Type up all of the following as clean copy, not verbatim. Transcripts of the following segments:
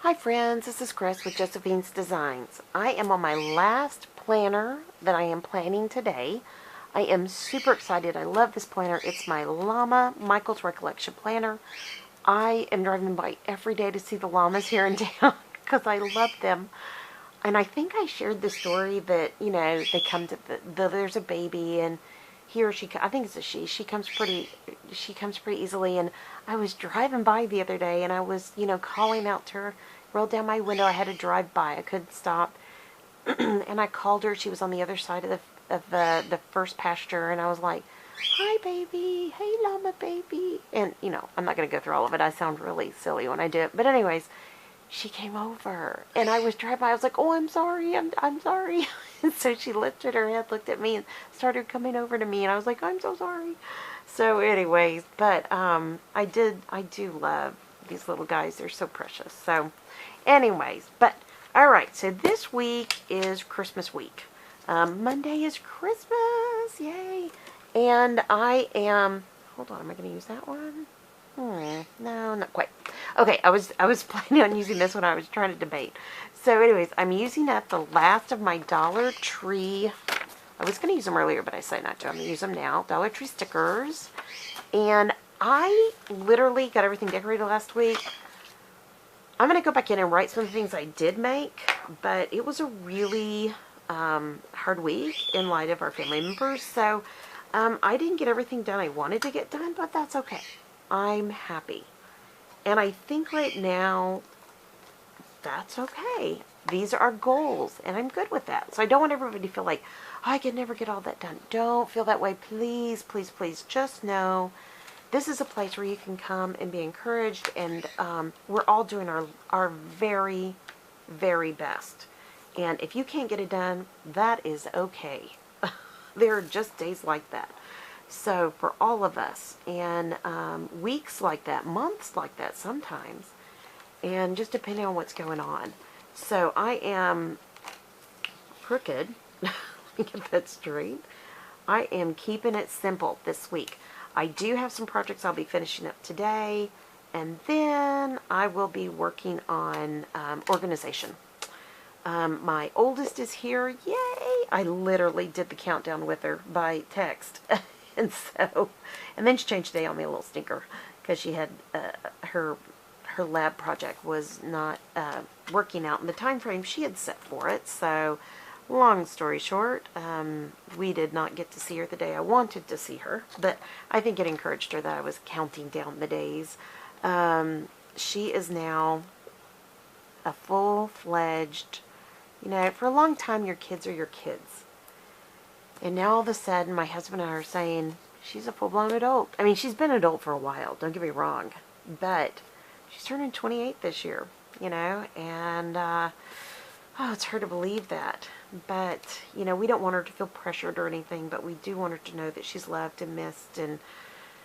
Hi friends, this is Chris with Josephine's Designs. I am on my last planner that I am planning today. I am super excited. I love this planner. It's my Llama Michael's Recollection Planner. I am driving by every day to see the llamas here in town because I love them. And I think I shared the story that, you know, they come to there's a baby and he or she, I think it's a she comes pretty easily. And I was driving by the other day and I was, you know, calling out to her, rolled down my window. I had to drive by. I couldn't stop. And I called her. She was on the other side of the first pasture. And I was like, hi, baby. Hey, llama baby. And, you know, I'm not going to go through all of it. I sound really silly when I do it. But anyways, she came over and I was driving by. I was like, oh, I'm sorry. I'm sorry. And so she lifted her head, looked at me and started coming over to me. And I was like, I'm so sorry. So anyways, but I do love these little guys. They're so precious. So anyways, but all right. So this week is Christmas week. Monday is Christmas. Yay. And I am, hold on. Am I going to use that one? No, not quite. Okay, I was planning on using this when I was trying to debate. So anyways, I'm using up the last of my Dollar Tree. I was going to use them earlier, but I decided not to. I'm going to use them now. Dollar Tree stickers. And I literally got everything decorated last week. I'm going to go back in and write some of the things I did make, but it was a really hard week in light of our family members. So I didn't get everything done I wanted to get done, but that's okay. I'm happy. And I think right now, that's okay. These are our goals, and I'm good with that. So I don't want everybody to feel like, oh, I can never get all that done. Don't feel that way. Please, please, please. Just know this is a place where you can come and be encouraged, and we're all doing our very, very best. And if you can't get it done, that is okay. There are just days like that. So for all of us, and weeks like that, months like that sometimes, and just depending on what's going on. So I am crooked. Let me get that straight. I am keeping it simple this week. I do have some projects I'll be finishing up today, and then I will be working on organization. My oldest is here. Yay! I literally did the countdown with her by text. And so, and then she changed the day on me, a little stinker, because she had her lab project was not working out in the time frame she had set for it. So, long story short, we did not get to see her the day I wanted to see her, but I think it encouraged her that I was counting down the days. She is now a full-fledged, you know, for a long time your kids are your kids. And now all of a sudden, my husband and I are saying, she's a full-blown adult. I mean, she's been an adult for a while, don't get me wrong. But she's turning 28 this year, you know. And, oh, it's hard to believe that. But, you know, we don't want her to feel pressured or anything. But we do want her to know that she's loved and missed. And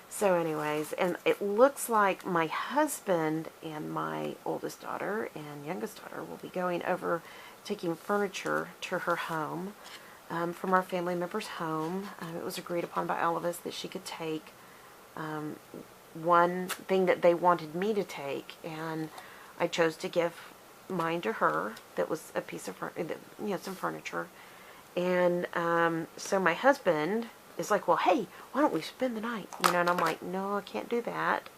so anyways, and it looks like my husband and my oldest daughter and youngest daughter will be going over, taking furniture to her home. From our family member's home. It was agreed upon by all of us that she could take one thing that they wanted me to take, and I chose to give mine to her. That was a piece of, you know, some furniture. And so my husband is like, well, hey, why don't we spend the night? You know, and I'm like, no, I can't do that.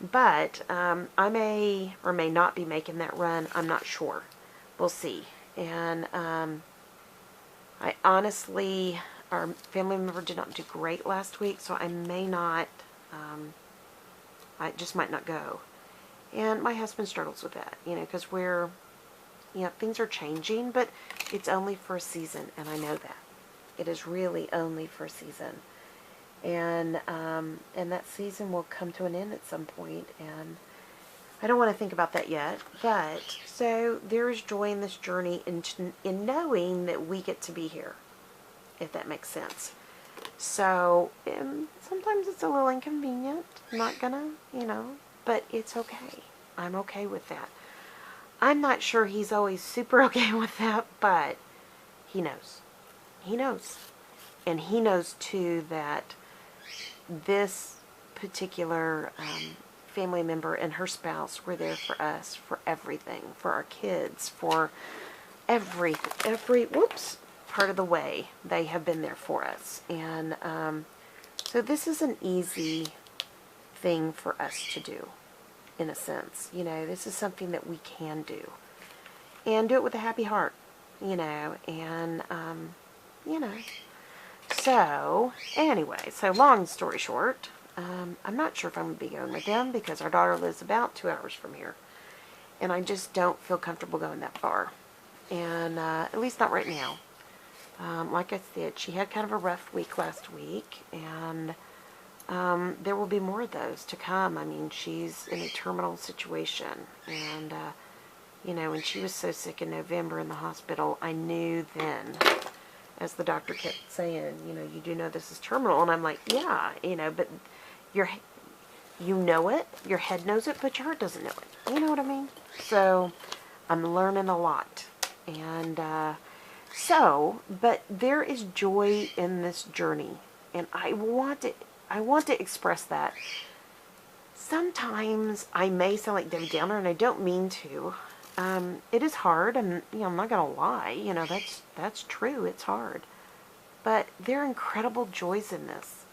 But I may or may not be making that run. I'm not sure. We'll see. And I honestly, our family member did not do great last week, so I may not, I just might not go. And my husband struggles with that, you know, because we're, you know, things are changing, but it's only for a season, and I know that. It is really only for a season. And that season will come to an end at some point, and I don't want to think about that yet, but so there is joy in this journey in knowing that we get to be here, if that makes sense. So sometimes it's a little inconvenient. I'm not gonna, you know, but it's okay. I'm okay with that. I'm not sure he's always super okay with that, but he knows. He knows. And he knows too that this particular family member and her spouse were there for us, for everything, for our kids, for every part of the way. They have been there for us. And so this is an easy thing for us to do, in a sense. You know, this is something that we can do. And do it with a happy heart, you know, and, you know. So, anyway, so long story short, I'm not sure if I'm going to be going with them because our daughter lives about 2 hours from here. And I just don't feel comfortable going that far. And, at least not right now. Like I said, she had kind of a rough week last week, and there will be more of those to come. I mean, she's in a terminal situation, and, you know, when she was so sick in November in the hospital, I knew then, as the doctor kept saying, you know, you do know this is terminal, and I'm like, yeah, you know, but you know it, your head knows it, but your heart doesn't know it. You know what I mean? So, I'm learning a lot, and, but there is joy in this journey, and I want to express that. Sometimes I may sound like Debbie Downer, and I don't mean to. It is hard, and, you know, I'm not going to lie, you know, that's true, it's hard. But there are incredible joys in this.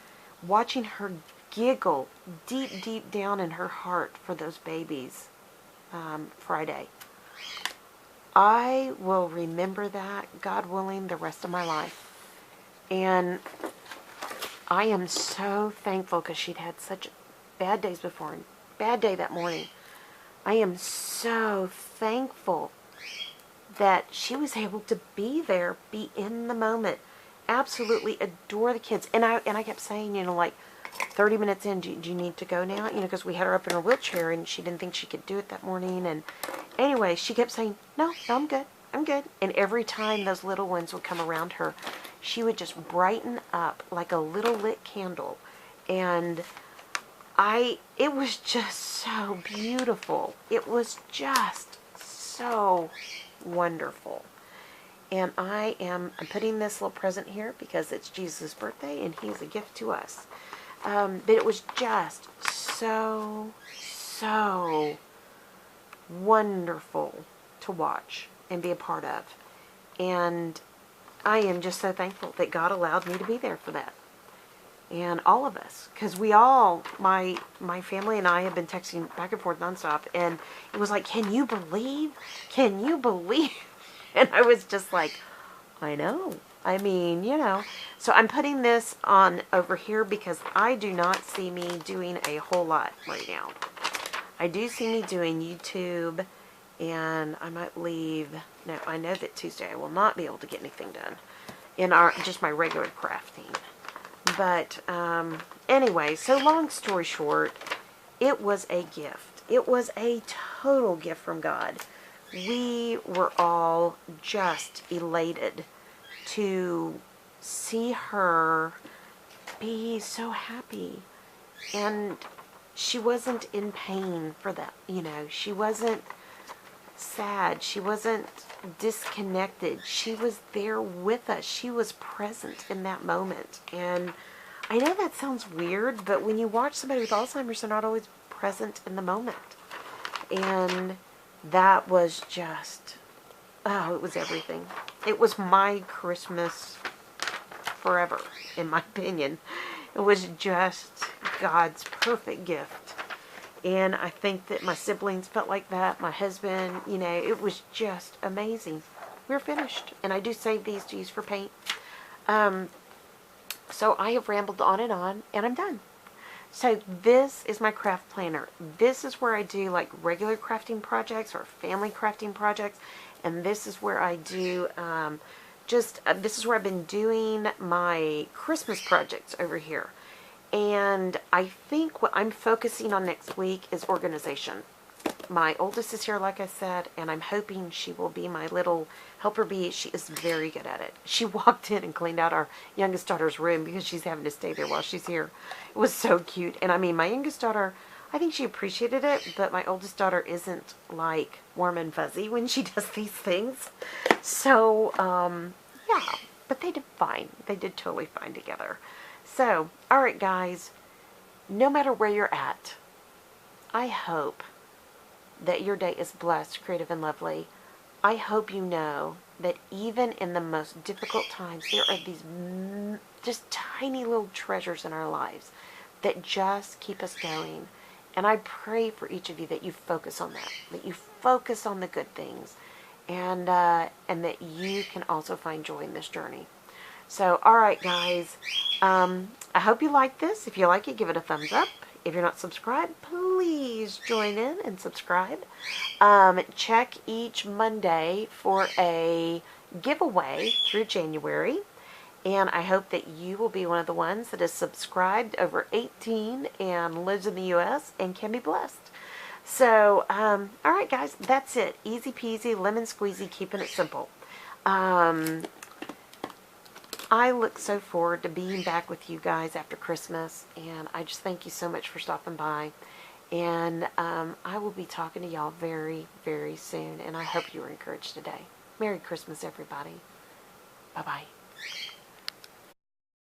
Watching her giggle deep, deep down in her heart for those babies, Friday. I will remember that, God willing, the rest of my life. And I am so thankful because she'd had such bad days before, and bad day that morning. I am so thankful that she was able to be there, be in the moment, absolutely adore the kids. And I kept saying, you know, like, 30 minutes in, do you need to go now? You know, because we had her up in her wheelchair, and she didn't think she could do it that morning. And anyway, she kept saying, no, I'm good, I'm good. And every time those little ones would come around her, she would just brighten up like a little lit candle. And it was just so beautiful. It was just so wonderful. And I'm putting this little present here because it's Jesus' birthday and he's a gift to us. But it was just so wonderful to watch and be a part of. And I am just so thankful that God allowed me to be there for that. And all of us, because we all, my family and I have been texting back and forth nonstop, and it was like, can you believe? Can you believe? And I was just like, I know. I mean, you know. So I'm putting this on over here because I do not see me doing a whole lot right now. I do see me doing YouTube, and I might leave. No, I know that Tuesday I will not be able to get anything done in just my regular crafting. But anyway, so long story short, it was a gift. It was a total gift from God. We were all just elated to see her be so happy. And she wasn't in pain for that, you know. She wasn't sad. She wasn't disconnected. She was there with us. She was present in that moment. And I know that sounds weird, but when you watch somebody with Alzheimer's, they're not always present in the moment. And that was just, oh, it was everything. It was my Christmas forever, in my opinion. It was just God's perfect gift. And I think that my siblings felt like that. My husband, you know, it was just amazing. We're finished. And I do save these to use for paint. So I have rambled on, and I'm done. So this is my craft planner. This is where I do like regular crafting projects or family crafting projects. And this is where I do, this is where I've been doing my Christmas projects over here. And I think what I'm focusing on next week is organization. My oldest is here, like I said, and I'm hoping she will be my little helper bee. She is very good at it. She walked in and cleaned out our youngest daughter's room because she's having to stay there while she's here. It was so cute. And I mean, my youngest daughter, I think she appreciated it, but my oldest daughter isn't like warm and fuzzy when she does these things. So, yeah, but they did fine. They did totally fine together. So, alright guys, no matter where you're at, I hope that your day is blessed, creative, and lovely. I hope you know that even in the most difficult times, there are these just tiny little treasures in our lives that just keep us going. And I pray for each of you that you focus on that you focus on the good things, and that you can also find joy in this journey. So, all right, guys, I hope you like this. If you like it, give it a thumbs up. If you're not subscribed, please join in and subscribe. Check each Monday for a giveaway through January. And I hope that you will be one of the ones that is subscribed over 18 and lives in the U.S. and can be blessed. So, all right, guys, that's it. Easy peasy, lemon squeezy, keeping it simple. I look so forward to being back with you guys after Christmas, and I just thank you so much for stopping by. And I will be talking to y'all very, very soon, and I hope you were encouraged today. Merry Christmas, everybody. Bye-bye.